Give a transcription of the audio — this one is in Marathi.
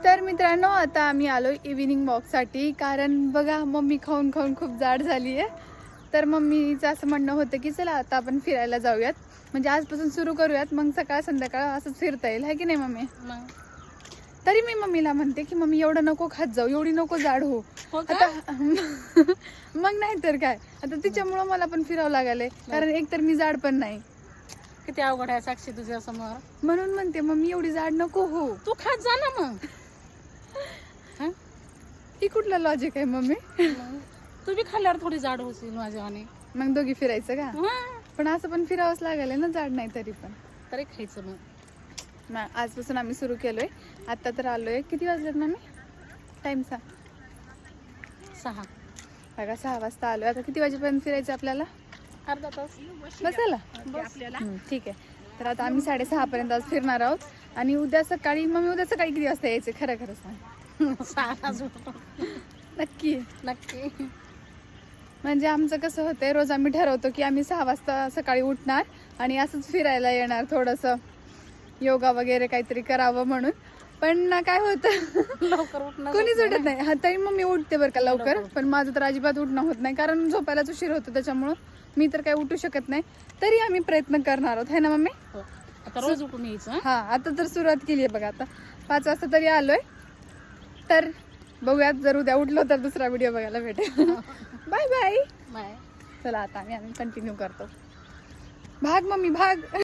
तर मित्रांनो, आता आम्ही आलो इव्हिनिंग वॉकसाठी. कारण बघा, मम्मी खाऊन खाऊन खूप जाड झाली आहे. तर मम्मीचं असं म्हणणं होतं की चला आता आपण फिरायला जाऊयात, म्हणजे आजपासून सुरू करूयात, मग सकाळ संध्याकाळ असंच फिरता येईल, है की नाही मम्मी? तरी मी मम्मीला म्हणते की मम्मी एवढं नको खात जाऊ, एवढी नको जाड हो. आता मग नाही तर काय, आता तिच्यामुळं मला पण फिरावं लागले, कारण एकतर मी जाड पण नाही. किती अवघड आहे साक्षी तुझ्या समोर. म्हणून म्हणते मम्मी एवढी जाड नको हो. तू खात जा ना मग. ही कुठलं लॉजिक आहे मम्मी? तू बी खाल्ल्यावर थोडी जाड होशील माझ्यावाने. मग दोघी फिरायचं का? पण असं पण फिरावंच लागेल ना, जाड नाही तरी पण. तरी खायचं मग. आजपासून आम्ही सुरू केलोय. आता तर आलोय, किती वाजलेत मम्मी? टाइम 6. बघा 6 वाजता आलोय. आता किती वाजेपर्यंत फिरायचं आपल्याला? अर्धा तास बसायला ठीक आहे. तर आता आम्ही 6:30 पर्यंत आज फिरणार आहोत. आणि उद्या सकाळी, मम्मी उद्या सकाळी किती वाजता यायचे? खरं खरं सांग. 6 नक्की? नक्की. म्हणजे आमचं कसं होतंय, रोज आम्ही ठरवतो की आम्ही 6 वाजता सकाळी उठणार आणि असंच फिरायला येणार, थोडंसं योगा वगैरे काहीतरी करावं म्हणून. पण काय होतं, लवकर उठणं कोणीच उठत नाही. हा तरी मग मी उठते बरं का लवकर, पण माझं तर अजिबात उठणं होत नाही, कारण झोपायलाच उशीर होतो. त्याच्यामुळं मी तर काय उठू शकत नाही. तरी आम्ही प्रयत्न करणार आहोत, है ना मम्मी? आता रोज उठून यायचं. हा, आता तर सुरुवात केली आहे बघा. आता 5 वाजता तरी आलोय. तर बघूयात, जर उद्या उठलो तर दुसरा व्हिडिओ बघायला भेटेल. Bye bye. बाय. चला आता आम्ही कंटिन्यू करतो. भाग मम्मी भाग.